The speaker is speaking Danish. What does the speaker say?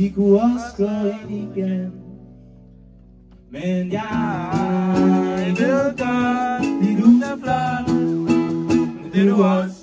vi kunne også gå ind igen. Men jeg ved godt, det du er flot, men det du også